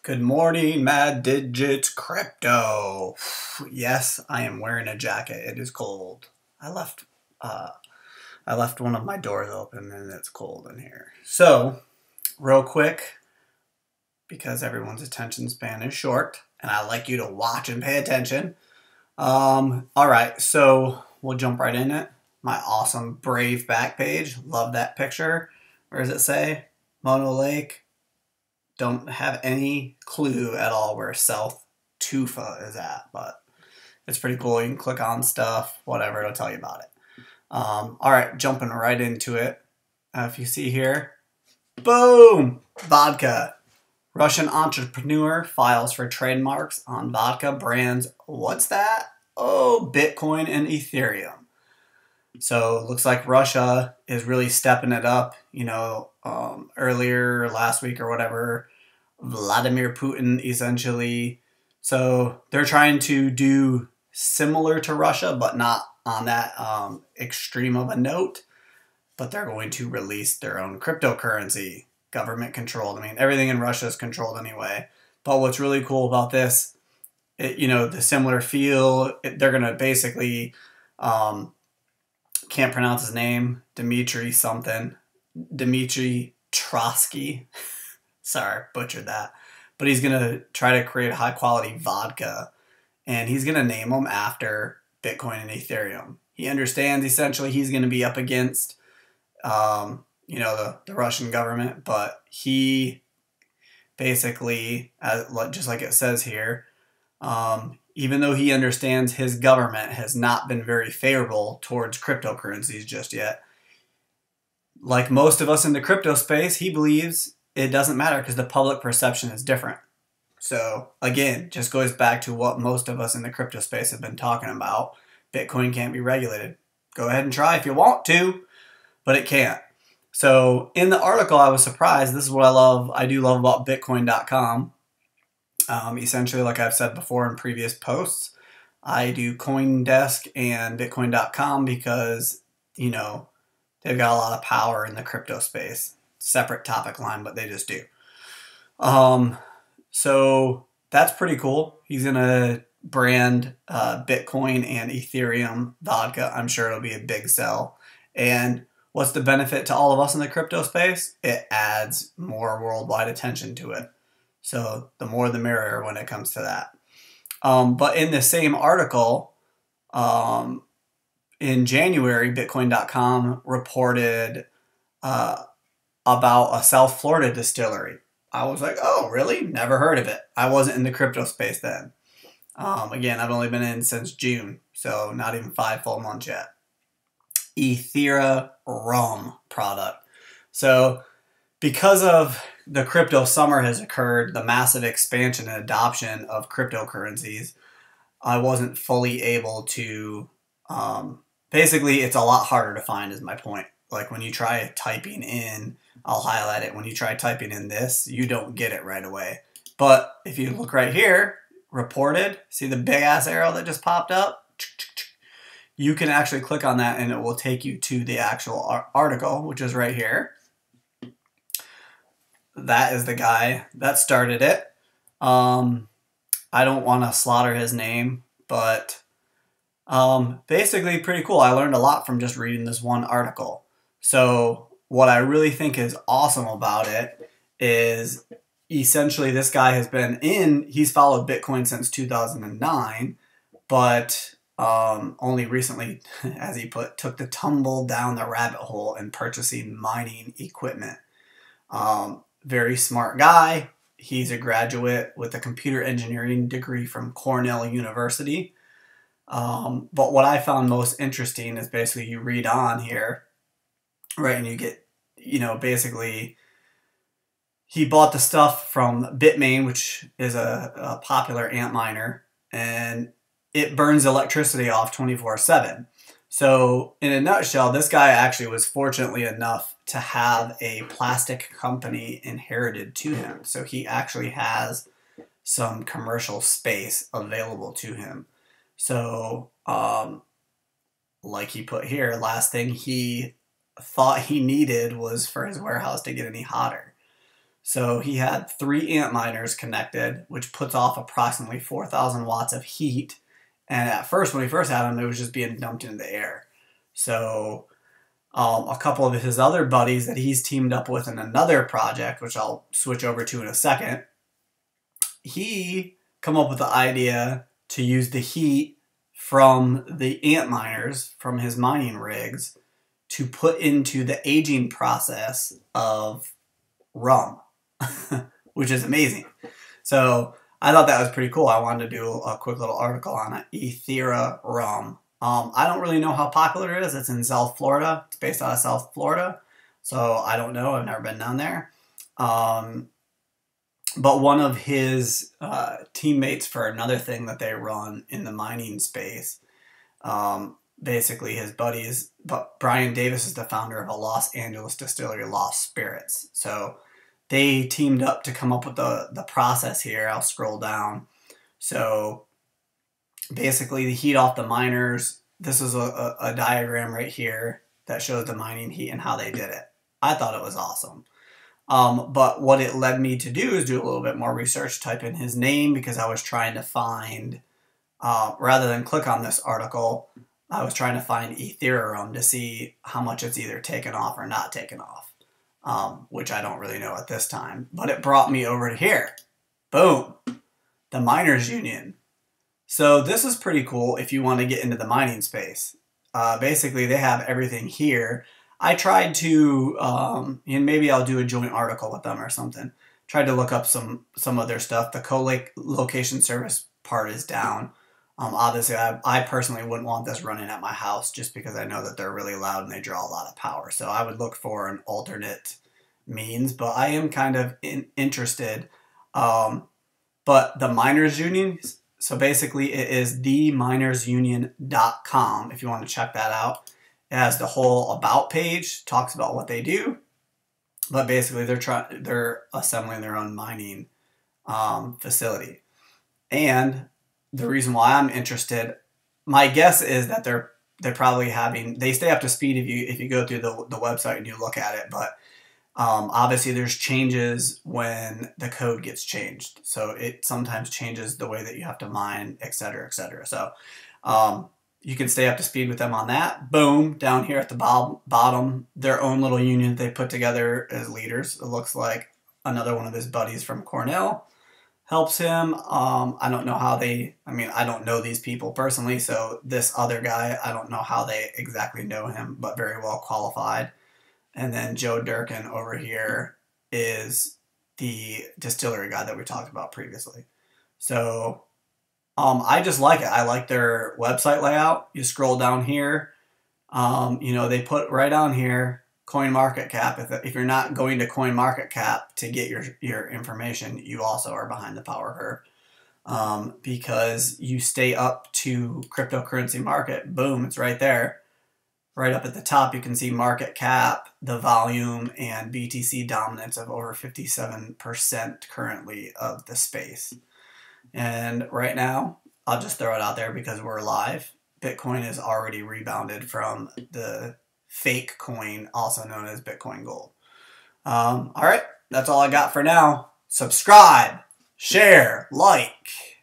Good morning, MadDigiTsCrypto. Yes, I am wearing a jacket. It is cold. I left one of my doors open and it's cold in here. So, real quick, because everyone's attention span is short, and I like you to watch and pay attention. All right, so we'll jump right in it. My awesome Brave back page. Love that picture. Where does it say? Mono Lake. Don't have any clue at all where South Tufa is at, but it's pretty cool. You can click on stuff, whatever, it'll tell you about it. All right, jumping right into it. If you see here, boom, Vodka. Russian entrepreneur files for trademarks on vodka brands. What's that? Oh, Bitcoin and Ethereum. So it looks like Russia is really stepping it up. Earlier last week or whatever, Vladimir Putin essentially. So they're trying to do similar to Russia, but not on that extreme of a note. But they're going to release their own cryptocurrency, government controlled. I mean, everything in Russia is controlled anyway. But what's really cool about this, the similar feel, they're going to basically, can't pronounce his name, Dmitry something, Dmitry Trotsky. Sorry, butchered that. But he's going to try to create a high quality vodka, and he's going to name them after Bitcoin and Ethereum. He understands essentially he's going to be up against, the Russian government, but he basically, just like it says here, even though he understands his government has not been very favorable towards cryptocurrencies just yet, like most of us in the crypto space, he believes it doesn't matter because the public perception is different. So again, just goes back to what most of us in the crypto space have been talking about. Bitcoin can't be regulated. Go ahead and try if you want to, but it can't. So in the article, I was surprised. This is what I do love about Bitcoin.com. Essentially, like I've said before in previous posts, I do CoinDesk and Bitcoin.com because, they've got a lot of power in the crypto space. Separate topic line, but they just do. So that's pretty cool. He's going to brand Bitcoin and Ethereum vodka. I'm sure it'll be a big sell. And what's the benefit to all of us in the crypto space? It adds more worldwide attention to it. So the more the merrier when it comes to that. But in the same article, in January, Bitcoin.com reported about a South Florida distillery. I was like, oh, really? Never heard of it. I wasn't in the crypto space then. Again, I've only been in since June, so not even 5 full months yet. Ethereum rum product. So because of the crypto summer has occurred, the massive expansion and adoption of cryptocurrencies, I wasn't fully able to, basically it's a lot harder to find is my point. Like when you try typing in, I'll highlight it. When you try typing in this, you don't get it right away. But if you look right here, reported, see the big ass arrow that just popped up? You can actually click on that and it will take you to the actual article, which is right here. That is the guy that started it. I don't want to slaughter his name, but basically pretty cool. I learned a lot from just reading this one article. So what I really think is awesome about it is essentially this guy he's followed Bitcoin since 2009, but only recently, as he put, took the tumble down the rabbit hole in purchasing mining equipment. Very smart guy. He's a graduate with a computer engineering degree from Cornell University. But what I found most interesting is basically you read on here, right, and you get, basically he bought the stuff from Bitmain, which is a popular ant miner, and it burns electricity off 24/7. So in a nutshell, this guy actually was fortunately enough to have a plastic company inherited to him. So he actually has some commercial space available to him. So like he put here, last thing he thought he needed was for his warehouse to get any hotter. So he had 3 ant miners connected, which puts off approximately 4,000 watts of heat. And at first, when he first had them, it was just being dumped into the air. So a couple of his other buddies that he's teamed up with in another project, which I'll switch over to in a second, he come up with the idea to use the heat from the ant miners, from his mining rigs, to put into the aging process of rum, which is amazing. So I thought that was pretty cool. I wanted to do a quick little article on it. Ethera rum. I don't really know how popular it is. It's in South Florida. It's based out of South Florida. So I don't know. I've never been down there. But one of his teammates for another thing that they run in the mining space, basically his buddies, but Brian Davis is the founder of a Los Angeles distillery, Lost Spirits. So they teamed up to come up with the process here. I'll scroll down. So basically the heat off the miners, this is a diagram right here that shows the mining heat and how they did it. I thought it was awesome. But what it led me to do is do a little bit more research, type in his name, because I was trying to find, rather than click on this article, I was trying to find Ethereum to see how much it's either taken off or not taken off, which I don't really know at this time. But it brought me over to here. Boom. The Miners Union. So this is pretty cool if you want to get into the mining space. Basically, they have everything here. I tried to, and maybe I'll do a joint article with them or something. Tried to look up some of their stuff. The co-location service part is down. Obviously, I personally wouldn't want this running at my house just because I know that they're really loud and they draw a lot of power. So I would look for an alternate means, but I am kind of interested. But the Miners Union, so basically it is theminersunion.com if you want to check that out. It has the whole about page, talks about what they do, but basically they're assembling their own mining facility. And the reason why I'm interested, my guess is that they're probably they stay up to speed if you go through the website and you look at it, but obviously there's changes when the code gets changed. So it sometimes changes the way that you have to mine, et cetera, et cetera. So you can stay up to speed with them on that. Boom, down here at the bottom, their own little union they put together as leaders. It looks like another one of his buddies from Cornell helps him. I don't know how I don't know these people personally, so this other guy, I don't know how they exactly know him, but very well qualified. And then Joe Durkin over here is the distillery guy that we talked about previously. So I just like it. I like their website layout. You scroll down here, they put right on here CoinMarketCap. If you're not going to CoinMarketCap to get your information, you also are behind the power curve, because you stay up to cryptocurrency market. Boom, it's right there. Right up at the top, you can see market cap, the volume, and BTC dominance of over 57% currently of the space. And right now, I'll just throw it out there because we're live. Bitcoin is already rebounded from the fake coin, also known as Bitcoin Gold. All right, that's all I got for now. Subscribe, share, like.